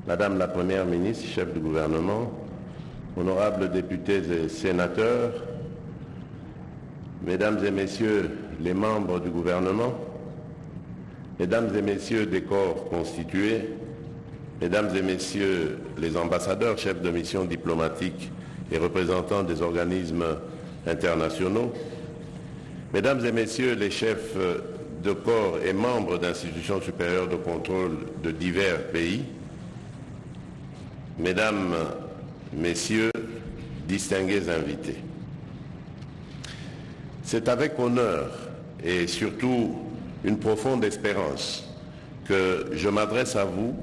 Madame la Première ministre, chef du gouvernement, honorables députés et sénateurs, Mesdames et Messieurs les membres du gouvernement, Mesdames et Messieurs des corps constitués, Mesdames et Messieurs les ambassadeurs, chefs de mission diplomatique et représentants des organismes internationaux, Mesdames et Messieurs les chefs de corps et membres d'institutions supérieures de contrôle de divers pays, Mesdames, Messieurs, distingués invités. C'est avec honneur et surtout une profonde espérance que je m'adresse à vous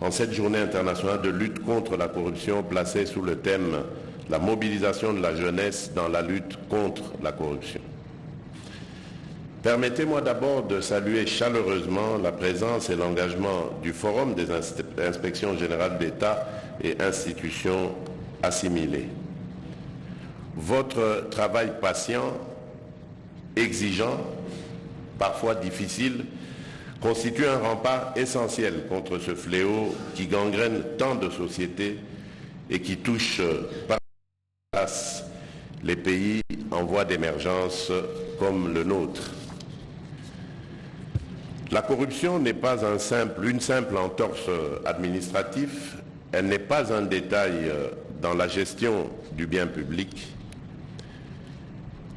en cette journée internationale de lutte contre la corruption placée sous le thème « La mobilisation de la jeunesse dans la lutte contre la corruption ». Permettez-moi d'abord de saluer chaleureusement la présence et l'engagement du Forum des inspections générales d'État et institutions assimilées. Votre travail patient, exigeant, parfois difficile, constitue un rempart essentiel contre ce fléau qui gangrène tant de sociétés et qui touche par place les pays en voie d'émergence comme le nôtre. La corruption n'est pas une simple entorse administrative, elle n'est pas un détail dans la gestion du bien public,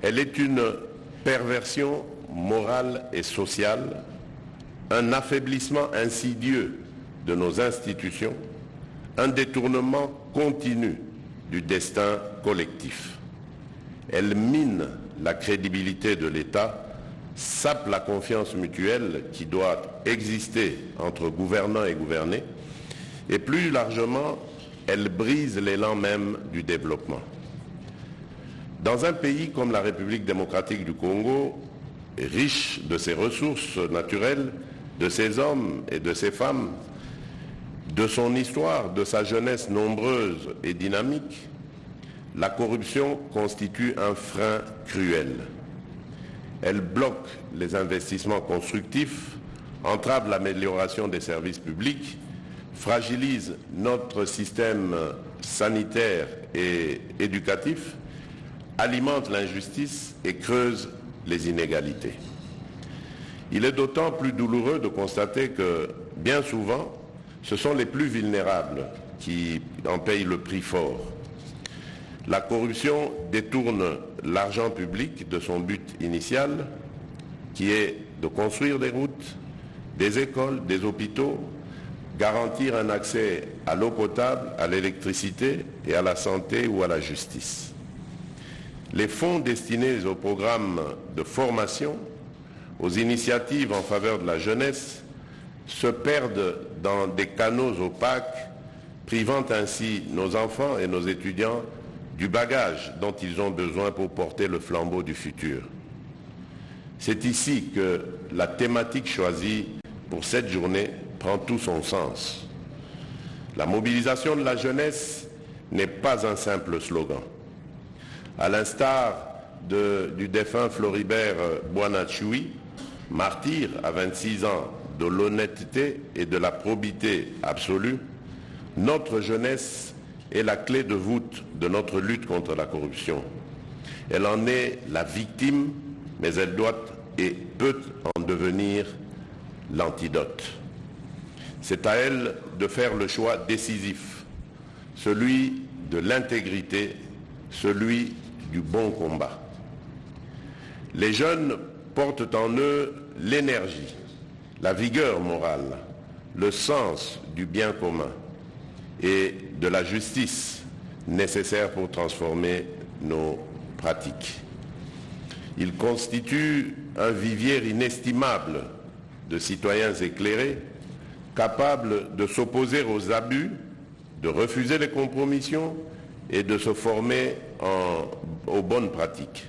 elle est une perversion morale et sociale, un affaiblissement insidieux de nos institutions, un détournement continu du destin collectif. Elle mine la crédibilité de l'État, sape la confiance mutuelle qui doit exister entre gouvernants et gouvernés, et plus largement, elle brise l'élan même du développement. Dans un pays comme la République démocratique du Congo, riche de ses ressources naturelles, de ses hommes et de ses femmes, de son histoire, de sa jeunesse nombreuse et dynamique, la corruption constitue un frein cruel. Elle bloque les investissements constructifs, entrave l'amélioration des services publics, fragilise notre système sanitaire et éducatif, alimente l'injustice et creuse les inégalités. Il est d'autant plus douloureux de constater que, bien souvent, ce sont les plus vulnérables qui en payent le prix fort. La corruption détourne l'argent public de son but initial, qui est de construire des routes, des écoles, des hôpitaux, garantir un accès à l'eau potable, à l'électricité et à la santé ou à la justice. Les fonds destinés aux programmes de formation, aux initiatives en faveur de la jeunesse, se perdent dans des canaux opaques, privant ainsi nos enfants et nos étudiants du bagage dont ils ont besoin pour porter le flambeau du futur. C'est ici que la thématique choisie pour cette journée prend tout son sens. La mobilisation de la jeunesse n'est pas un simple slogan. À l'instar du défunt Floribert Boinachui, martyr à 26 ans de l'honnêteté et de la probité absolue, notre jeunesse est la clé de voûte de notre lutte contre la corruption. Elle en est la victime, mais elle doit et peut en devenir l'antidote. C'est à elle de faire le choix décisif, celui de l'intégrité, celui du bon combat. Les jeunes portent en eux l'énergie, la vigueur morale, le sens du bien commun et de la justice nécessaire pour transformer nos pratiques. Ils constituent un vivier inestimable de citoyens éclairés, capables de s'opposer aux abus, de refuser les compromissions et de se former aux bonnes pratiques.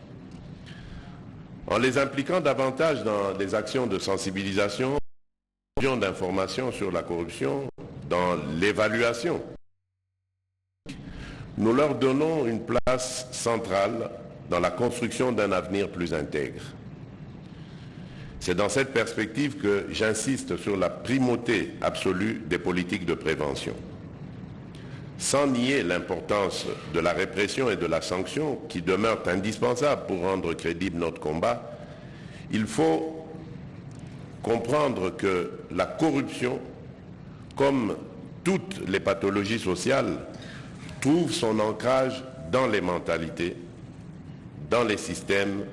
En les impliquant davantage dans des actions de sensibilisation, d'information sur la corruption, dans l'évaluation, nous leur donnons une place centrale dans la construction d'un avenir plus intègre. C'est dans cette perspective que j'insiste sur la primauté absolue des politiques de prévention. Sans nier l'importance de la répression et de la sanction qui demeurent indispensables pour rendre crédible notre combat, il faut comprendre que la corruption, comme toutes les pathologies sociales, trouve son ancrage dans les mentalités, dans les systèmes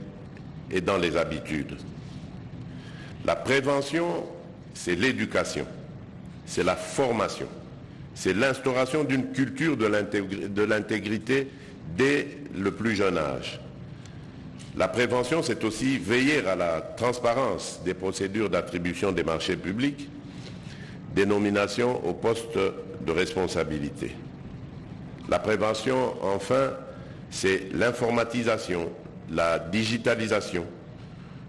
et dans les habitudes. La prévention, c'est l'éducation, c'est la formation, c'est l'instauration d'une culture de l'intégrité dès le plus jeune âge. La prévention, c'est aussi veiller à la transparence des procédures d'attribution des marchés publics, des nominations aux postes de responsabilité. La prévention, enfin, c'est l'informatisation, la digitalisation,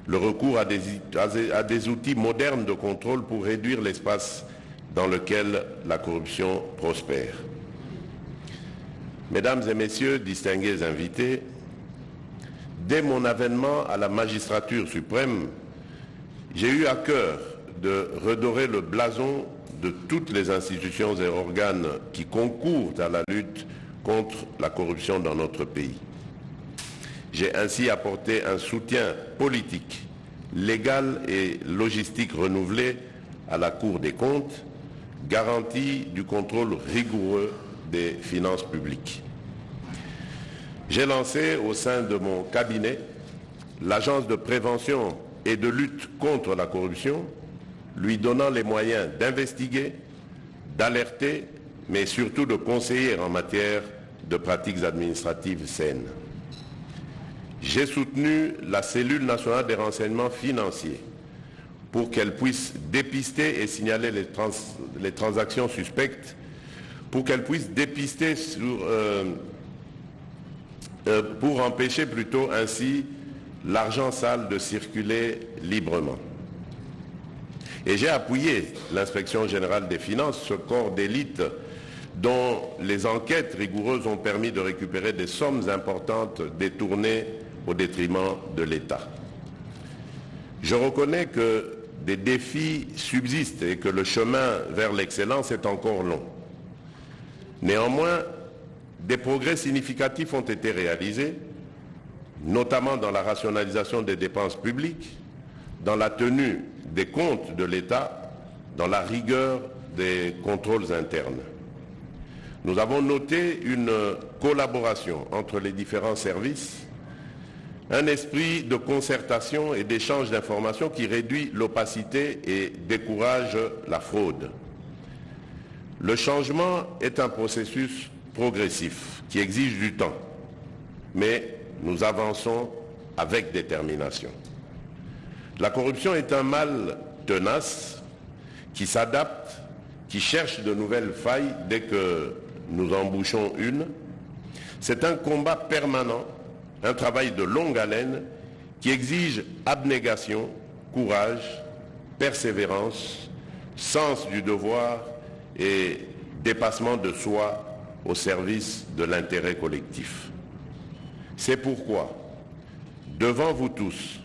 le recours à des outils modernes de contrôle pour réduire l'espace dans lequel la corruption prospère. Mesdames et messieurs, distingués invités, dès mon avènement à la magistrature suprême, j'ai eu à cœur de redorer le blason de toutes les institutions et organes qui concourent à la lutte contre la corruption dans notre pays. J'ai ainsi apporté un soutien politique, légal et logistique renouvelé à la Cour des comptes, garantie du contrôle rigoureux des finances publiques. J'ai lancé au sein de mon cabinet l'Agence de prévention et de lutte contre la corruption, lui donnant les moyens d'investiguer, d'alerter, mais surtout de conseiller en matière de pratiques administratives saines. J'ai soutenu la cellule nationale des renseignements financiers pour qu'elle puisse dépister et signaler les transactions suspectes, pour qu'elle puisse dépister pour empêcher plutôt ainsi l'argent sale de circuler librement. Et j'ai appuyé l'inspection générale des finances, ce corps d'élite dont les enquêtes rigoureuses ont permis de récupérer des sommes importantes détournées au détriment de l'État. Je reconnais que des défis subsistent et que le chemin vers l'excellence est encore long. Néanmoins, des progrès significatifs ont été réalisés, notamment dans la rationalisation des dépenses publiques, dans la tenue des comptes de l'État, dans la rigueur des contrôles internes. Nous avons noté une collaboration entre les différents services, un esprit de concertation et d'échange d'informations qui réduit l'opacité et décourage la fraude. Le changement est un processus progressif qui exige du temps, mais nous avançons avec détermination. La corruption est un mal tenace qui s'adapte, qui cherche de nouvelles failles dès que nous embouchons une. C'est un combat permanent, un travail de longue haleine qui exige abnégation, courage, persévérance, sens du devoir et dépassement de soi au service de l'intérêt collectif. C'est pourquoi, devant vous tous,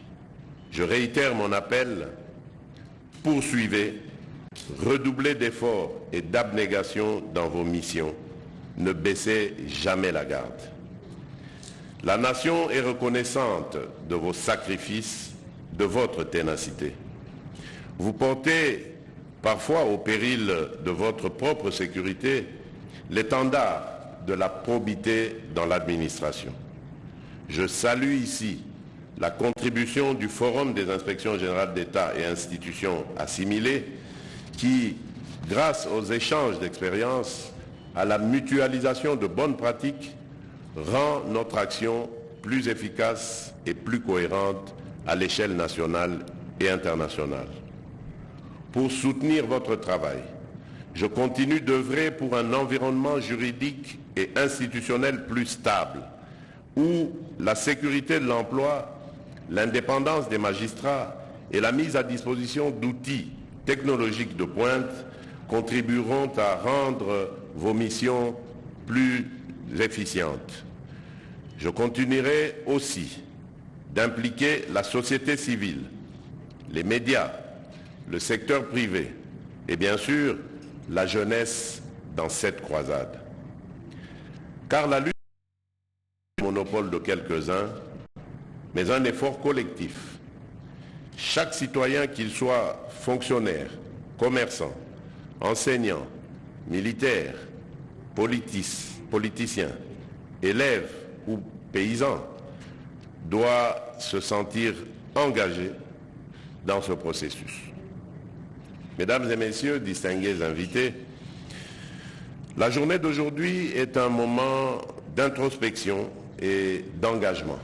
je réitère mon appel, poursuivez, redoublez d'efforts et d'abnégation dans vos missions, ne baissez jamais la garde. La nation est reconnaissante de vos sacrifices, de votre ténacité. Vous portez parfois au péril de votre propre sécurité l'étendard de la probité dans l'administration. Je salue ici la contribution du Forum des inspections générales d'État et institutions assimilées qui, grâce aux échanges d'expériences, à la mutualisation de bonnes pratiques, rend notre action plus efficace et plus cohérente à l'échelle nationale et internationale. Pour soutenir votre travail, je continue d'œuvrer pour un environnement juridique et institutionnel plus stable, où la sécurité de l'emploi, l'indépendance des magistrats et la mise à disposition d'outils technologiques de pointe contribueront à rendre vos missions plus efficientes. Je continuerai aussi d'impliquer la société civile, les médias, le secteur privé et bien sûr la jeunesse dans cette croisade. Car la lutte n'est pas le monopole de quelques-uns, mais un effort collectif. Chaque citoyen, qu'il soit fonctionnaire, commerçant, enseignant, militaire, politicien, élève ou paysan, doit se sentir engagé dans ce processus. Mesdames et messieurs, distingués invités, la journée d'aujourd'hui est un moment d'introspection et d'engagement.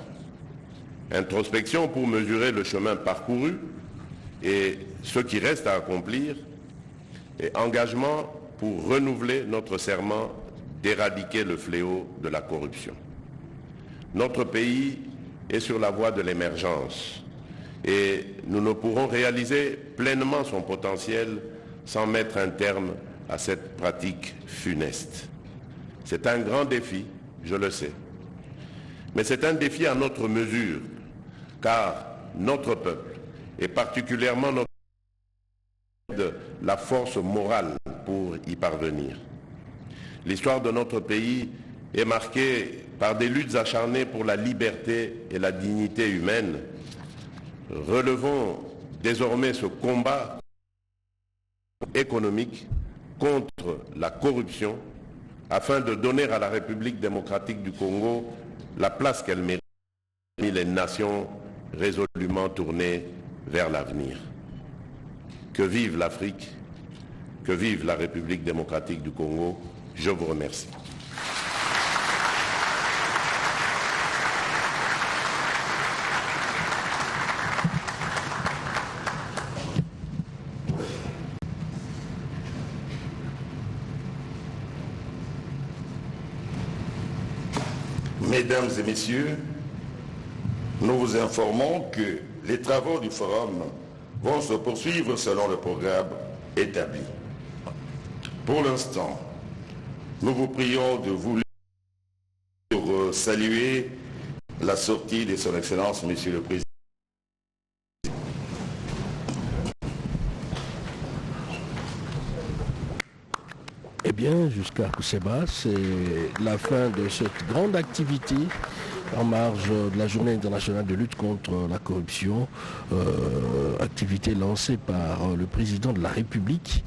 Introspection pour mesurer le chemin parcouru et ce qui reste à accomplir, et engagement pour renouveler notre serment d'éradiquer le fléau de la corruption. Notre pays est sur la voie de l'émergence et nous ne pourrons réaliser pleinement son potentiel sans mettre un terme à cette pratique funeste. C'est un grand défi, je le sais, mais c'est un défi à notre mesure, car notre peuple, et particulièrement notre peuple, a la force morale pour y parvenir. L'histoire de notre pays est marquée par des luttes acharnées pour la liberté et la dignité humaine. Relevons désormais ce combat économique contre la corruption afin de donner à la République démocratique du Congo la place qu'elle mérite parmi les nations résolument tournées vers l'avenir. Que vive l'Afrique, que vive la République démocratique du Congo. Je vous remercie. Mesdames et messieurs, nous vous informons que les travaux du forum vont se poursuivre selon le programme établi. Pour l'instant, nous vous prions de vous lever pour saluer la sortie de son Excellence, Monsieur le Président. Eh bien, jusqu'à Kousseba, c'est la fin de cette grande activité en marge de la Journée internationale de lutte contre la corruption, activité lancée par le président de la République,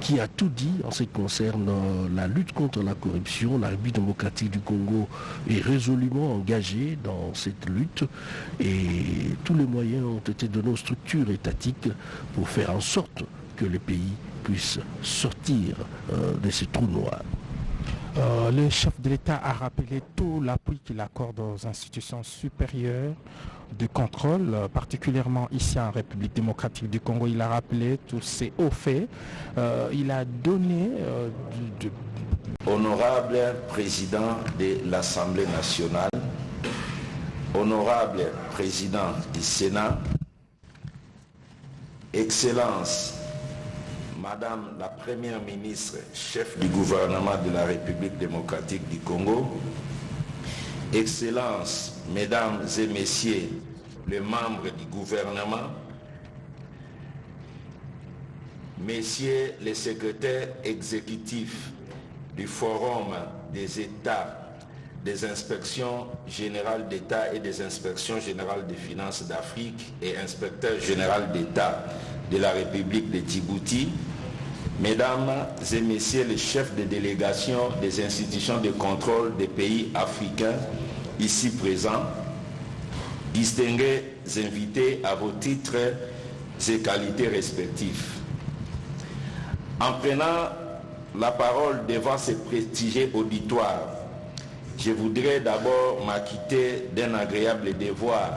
qui a tout dit en ce qui concerne la lutte contre la corruption. La République démocratique du Congo est résolument engagée dans cette lutte et tous les moyens ont été donnés aux structures étatiques pour faire en sorte que le pays puisse sortir de ces trous noirs. Le chef de l'État a rappelé tout l'appui qu'il accorde aux institutions supérieures de contrôle, particulièrement ici en République démocratique du Congo. Il a rappelé tous ces hauts faits. Il a donné... Honorable président de l'Assemblée nationale, honorable président du Sénat, Excellence, Madame la Première ministre, chef du gouvernement de la République démocratique du Congo, Excellences, Mesdames et Messieurs les membres du gouvernement, Messieurs les secrétaires exécutifs du Forum des États, des inspections générales d'État et des inspections générales des finances d'Afrique et inspecteur général d'État de la République de Djibouti, Mesdames et Messieurs les chefs de délégation des institutions de contrôle des pays africains ici présents, distingués invités à vos titres et qualités respectifs. En prenant la parole devant ce prestigieux auditoire, je voudrais d'abord m'acquitter d'un agréable devoir,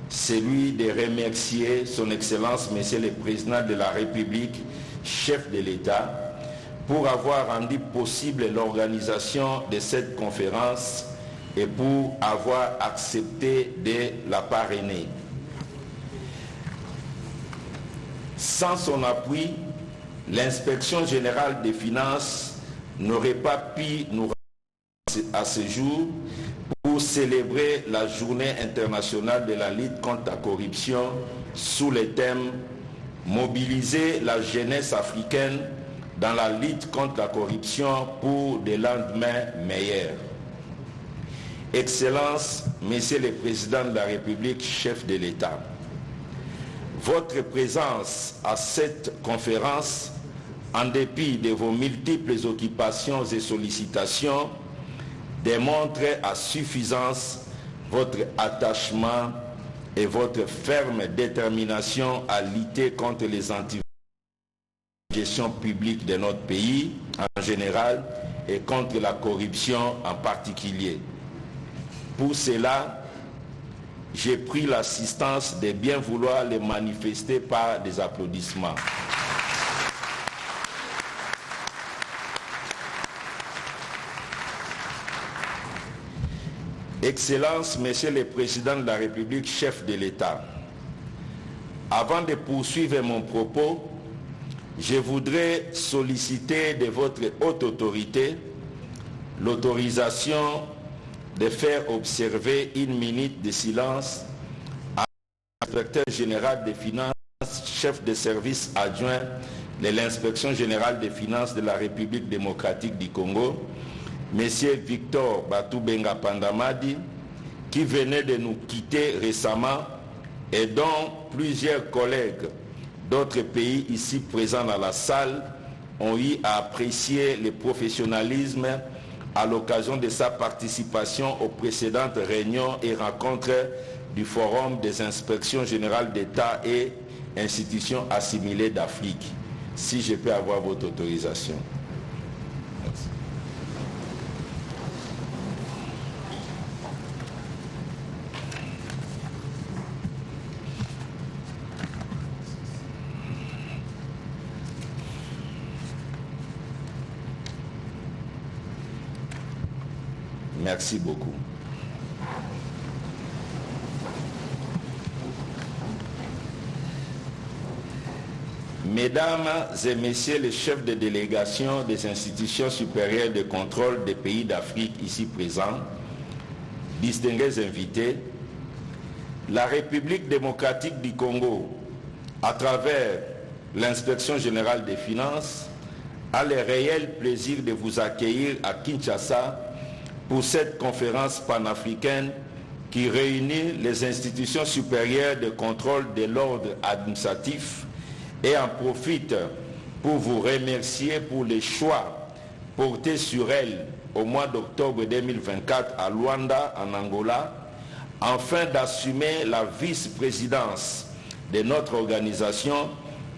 celui de remercier son Excellence, Monsieur le Président de la République, chef de l'État, pour avoir rendu possible l'organisation de cette conférence et pour avoir accepté de la parrainer. Sans son appui, l'inspection générale des finances n'aurait pas pu nous rendre à ce jour pour pour célébrer la journée internationale de la lutte contre la corruption sous le thème « Mobiliser la jeunesse africaine dans la lutte contre la corruption pour des lendemains meilleurs ». Excellences, Messieurs les Présidents de la République, chefs de l'État, votre présence à cette conférence, en dépit de vos multiples occupations et sollicitations, démontre à suffisance votre attachement et votre ferme détermination à lutter contre les anti-gestion publique de notre pays en général et contre la corruption en particulier. Pour cela, j'ai pris l'assistance de bien vouloir les manifester par des applaudissements. Excellences, Messieurs les Présidents de la République, chefs de l'État, avant de poursuivre mon propos, je voudrais solliciter de votre haute autorité l'autorisation de faire observer une minute de silence à l'inspecteur général des finances, chef de service adjoint de l'inspection générale des finances de la République démocratique du Congo, Monsieur Victor Batoubenga Pandamadi, qui venait de nous quitter récemment et dont plusieurs collègues d'autres pays ici présents dans la salle ont eu à apprécier le professionnalisme à l'occasion de sa participation aux précédentes réunions et rencontres du Forum des inspections générales d'État et institutions assimilées d'Afrique. Si je peux avoir votre autorisation. Merci. Merci beaucoup. Mesdames et Messieurs les chefs de délégation des institutions supérieures de contrôle des pays d'Afrique ici présents, distingués invités, la République démocratique du Congo, à travers l'inspection générale des finances, a le réel plaisir de vous accueillir à Kinshasa pour cette conférence panafricaine qui réunit les institutions supérieures de contrôle de l'ordre administratif et en profite pour vous remercier pour les choix portés sur elle au mois d'octobre 2024 à Luanda, en Angola, afin d'assumer la vice-présidence de notre organisation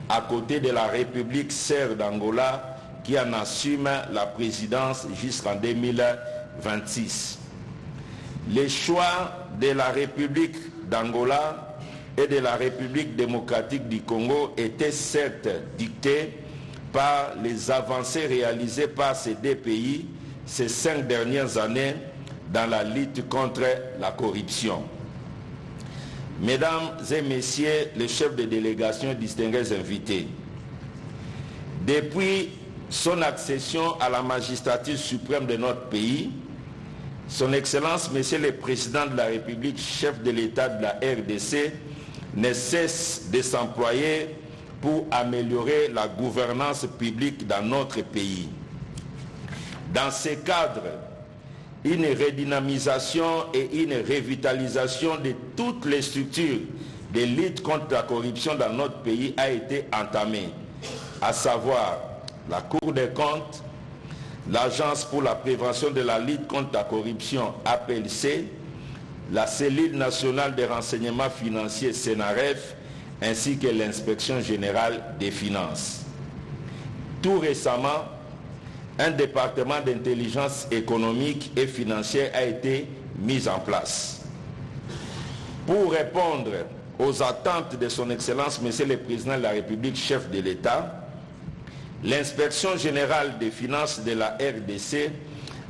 à côté de la République sœur d'Angola qui en assume la présidence jusqu'en 2026. Les choix de la République d'Angola et de la République démocratique du Congo étaient certes dictés par les avancées réalisées par ces deux pays ces 5 dernières années dans la lutte contre la corruption. Mesdames et Messieurs les chefs de délégation distingués invités, depuis son accession à la magistrature suprême de notre pays, Son Excellence, Monsieur le Président de la République, chef de l'État de la RDC, ne cesse de s'employer pour améliorer la gouvernance publique dans notre pays. Dans ce cadre, une redynamisation et une revitalisation de toutes les structures de lutte contre la corruption dans notre pays a été entamée, à savoir la Cour des comptes, l'Agence pour la prévention de la lutte contre la corruption APLC, la cellule nationale de renseignement financier CENAREF, ainsi que l'inspection générale des finances. Tout récemment, un département d'intelligence économique et financière a été mis en place. Pour répondre aux attentes de son Excellence, Monsieur le Président de la République, chef de l'État, l'inspection générale des finances de la RDC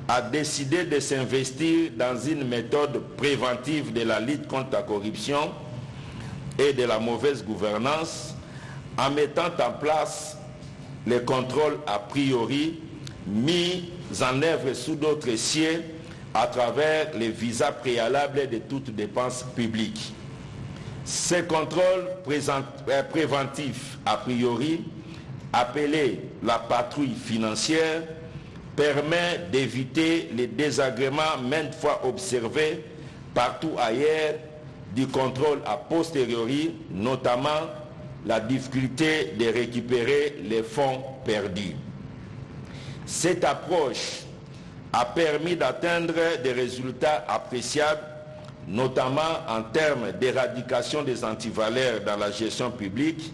a décidé de s'investir dans une méthode préventive de la lutte contre la corruption et de la mauvaise gouvernance en mettant en place les contrôles a priori mis en œuvre sous d'autres cieux à travers les visas préalables de toute dépense publique. Ces contrôles préventifs a priori, appelés la patrouille financière, permet d'éviter les désagréments maintes fois observés partout ailleurs du contrôle a posteriori, notamment la difficulté de récupérer les fonds perdus. Cette approche a permis d'atteindre des résultats appréciables, notamment en termes d'éradication des antivaleurs dans la gestion publique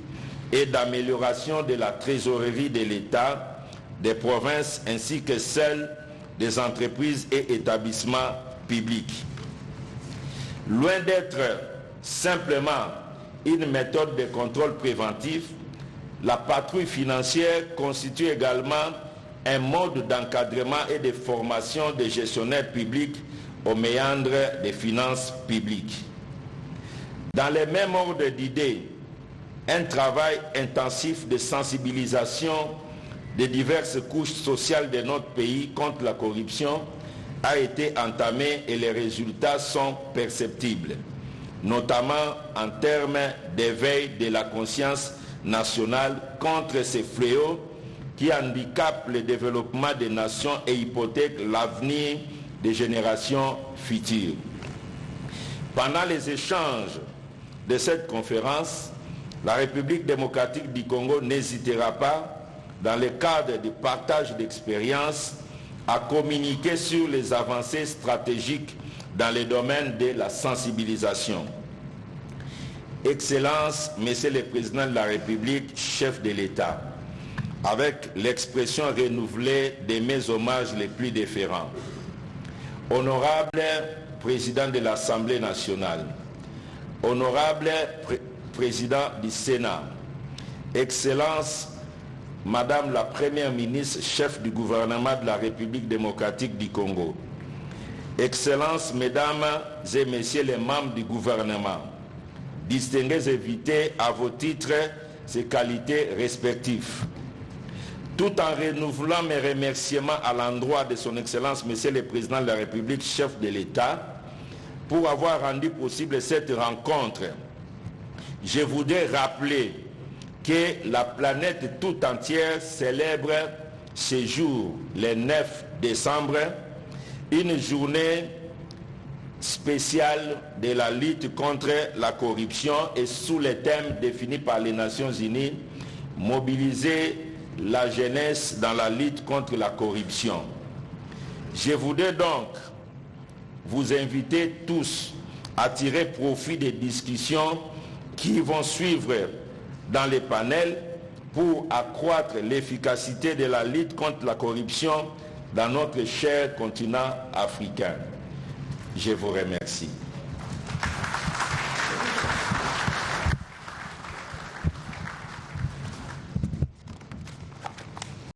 et d'amélioration de la trésorerie de l'État, des provinces ainsi que celle des entreprises et établissements publics. Loin d'être simplement une méthode de contrôle préventif, la patrouille financière constitue également un mode d'encadrement et de formation des gestionnaires publics aux méandres des finances publiques. Dans les mêmes ordres d'idées, un travail intensif de sensibilisation des diverses couches sociales de notre pays contre la corruption a été entamé et les résultats sont perceptibles, notamment en termes d'éveil de la conscience nationale contre ces fléaux qui handicapent le développement des nations et hypothèquent l'avenir des générations futures. Pendant les échanges de cette conférence, la République démocratique du Congo n'hésitera pas, dans le cadre du partage d'expériences, à communiquer sur les avancées stratégiques dans le domaine de la sensibilisation. Excellences, Messieurs les Présidents de la République, chefs de l'État, avec l'expression renouvelée de mes hommages les plus déférents. Honorable Président de l'Assemblée nationale, honorable Président du Sénat, Excellence Madame la Première ministre, chef du gouvernement de la République démocratique du Congo, Excellences, Mesdames et Messieurs les membres du gouvernement, distingués invités à vos titres et qualités respectifs, tout en renouvelant mes remerciements à l'endroit de son Excellence, Monsieur le Président de la République, chef de l'État, pour avoir rendu possible cette rencontre. Je voudrais rappeler que la planète tout entière célèbre ce jour, le 9 décembre, une journée spéciale de la lutte contre la corruption et sous les thèmes définis par les Nations Unies, mobiliser la jeunesse dans la lutte contre la corruption. Je voudrais donc vous inviter tous à tirer profit des discussions qui vont suivre dans les panels pour accroître l'efficacité de la lutte contre la corruption dans notre cher continent africain. Je vous remercie.